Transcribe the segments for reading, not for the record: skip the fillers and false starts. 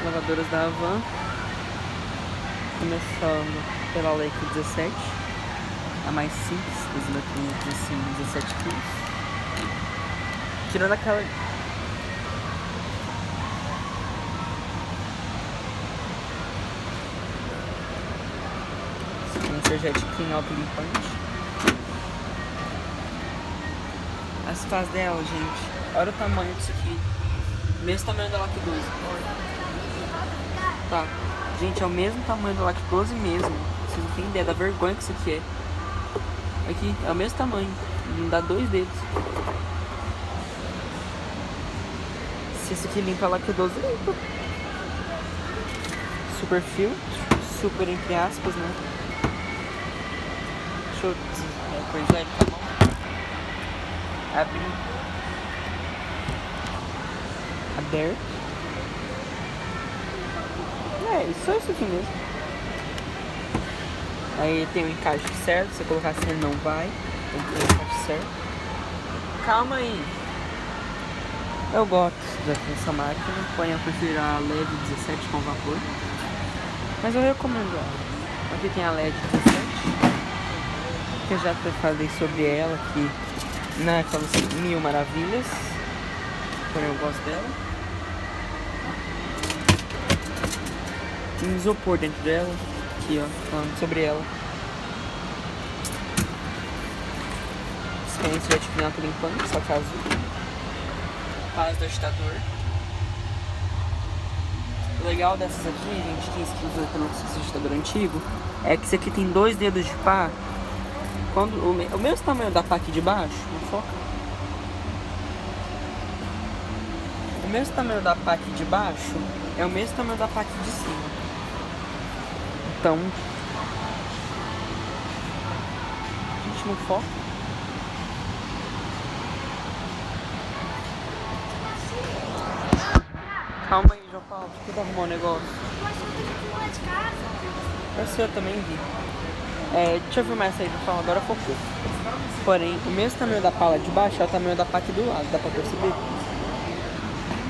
Lavadoras da Havan. Começando pela Lake 17. A mais simples das eletrônicas, assim, 17 quilos. Tirando aquela... Energética Clean Autolimpante. As pás dela, gente. Olha o tamanho disso aqui. Mesmo tamanho da Lactose. Tá. Gente, é o mesmo tamanho da Lactose mesmo. Vocês não têm ideia da vergonha que isso aqui é. Aqui, é o mesmo tamanho. Não dá 2 dedos. Se esse aqui limpa a Lactose, limpa. Super filtro. Super entre aspas, né? Deixa eu coisar ele com a mão. Abrir. Aberto. É, só isso aqui mesmo. Aí tem o encaixe certo. Se você colocar assim ele não vai. Tem que ter o encaixe certo. Calma aí. Eu gosto dessa máquina. Porém eu prefiro a LED 17 com vapor. Mas eu recomendo ela. Aqui tem a LED 17. Que eu já falei sobre ela aqui naquelas 1000 maravilhas. Porém eu gosto dela. Tem isopor dentro dela. Aqui ó, falando sobre ela. Dispenser de pinato limpando, só que azul. Paz do agitador. O legal dessas aqui, gente, que usa pelo agitador antigo, é que esse aqui tem 2 dedos de pá. Quando o mesmo tamanho da pá aqui de baixo, não foca. O mesmo tamanho da pá aqui de baixo é o mesmo tamanho da pá aqui de cima. Então, a gente não foca. Calma aí, João Paulo, deixa eu arrumar um negócio. Mas eu tenho que ir lá de casa. Eu sei, eu também vi. Deixa eu filmar essa aí, João Paulo, agora focou. Porém, o mesmo tamanho da pala de baixo é o tamanho da pá aqui do lado, dá pra perceber?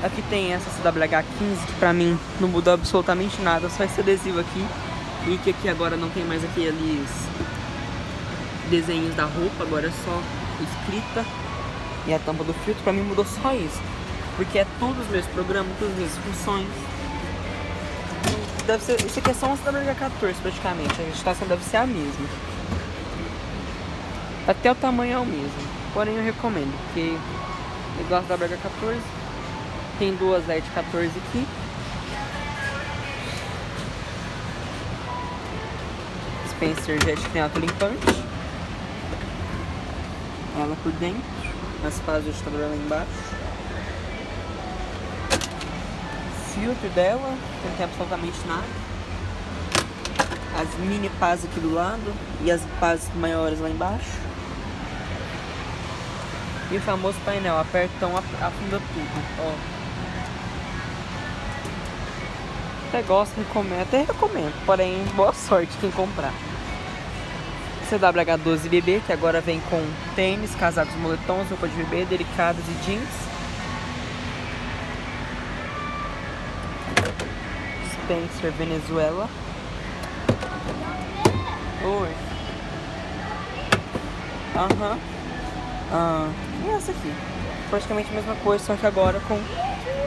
Aqui tem essa CWH15 que pra mim não mudou absolutamente nada, só esse adesivo aqui. E que aqui agora não tem mais aqueles desenhos da roupa, agora é só escrita e a tampa do filtro. Pra mim mudou só isso, porque é todos os meus programas, todas as minhas funções. Deve ser, isso aqui é só uma CWH14 praticamente, a registração deve ser a mesma. Até o tamanho é o mesmo, porém eu recomendo, porque eu gosto da WH14. Tem 2 LED 14 aqui. Dispenser de autolimpante. Ela por dentro. As pás do agitador lá embaixo. Filtro dela, não tem absolutamente nada. As mini pás aqui do lado e as pás maiores lá embaixo. E o famoso painel, apertão afunda tudo, ó. Até gosto, recomendo, até recomendo, porém boa sorte quem comprar. CWH12 bebê, que agora vem com tênis, casacos, moletons, roupa de bebê, delicados e jeans. Dispenser Venezuela. Oi. E essa aqui? Praticamente a mesma coisa, só que agora com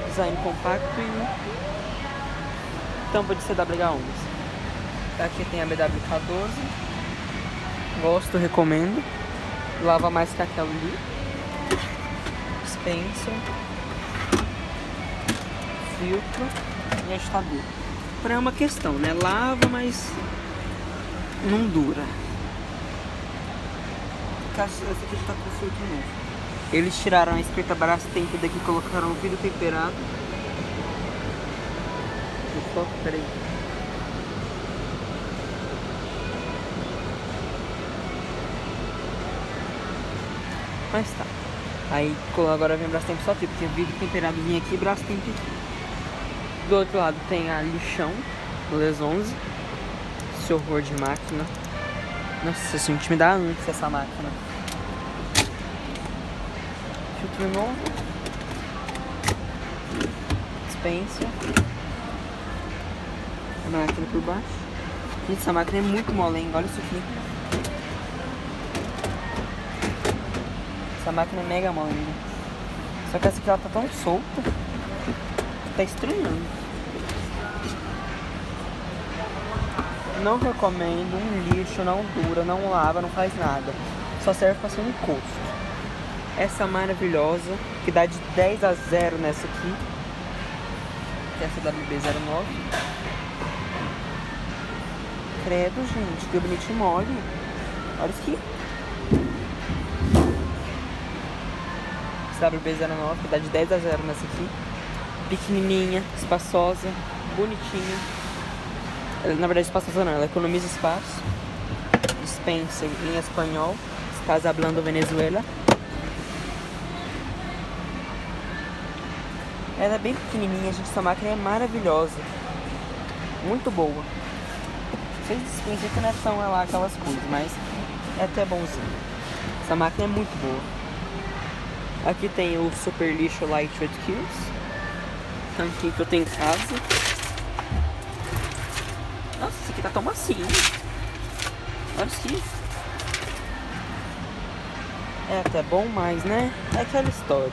design compacto e tampa de CWH11. Aqui tem a BWK12. Gosto, recomendo. Lava mais que aquela ali. Dispenser. Filtro e agitador. Porém é uma questão, né? Lava, mas não dura. Essa aqui está com filtro novo. Eles tiraram a escrita Brastemp daqui e colocaram o vidro temperado. Peraí. Mas tá. Aí agora vem Brastemp só aqui, porque vidro temperado vinha aqui e Brastemp aqui. Do outro lado tem a lixão, Les 11. Esse horror de máquina. Nossa, isso me dá ânsia essa máquina. Filtro novo. Dispenser. A máquina por baixo. Gente, essa máquina é muito molenga, olha isso aqui. Essa máquina é mega molenga. Só que essa aqui ela tá tão solta que tá estranhando. Não recomendo, um lixo, não dura, não lava, não faz nada. Só serve pra ser um encosto. Essa maravilhosa, que dá de 10 a 0 nessa aqui. Que é essa WB09. Credo, gente, que bonitinho mole. Olha isso aqui. Essa WB09, que dá de 10 a 0 nessa aqui. Pequenininha, espaçosa, bonitinha. Ela, na verdade, espaçosa não, ela economiza espaço. Dispensa em espanhol. Estás hablando Venezuela. Ela é bem pequenininha, gente. Essa máquina é maravilhosa. Muito boa. Vocês dispensam que não é tão lá aquelas coisas, mas é até bonzinho. Essa máquina é muito boa. Aqui tem o Super Lixo Lightweight Kills. Tanquinho que eu tenho em casa. Nossa, esse aqui tá tão macio. Olha isso aqui. É até bom, mas né? É aquela história.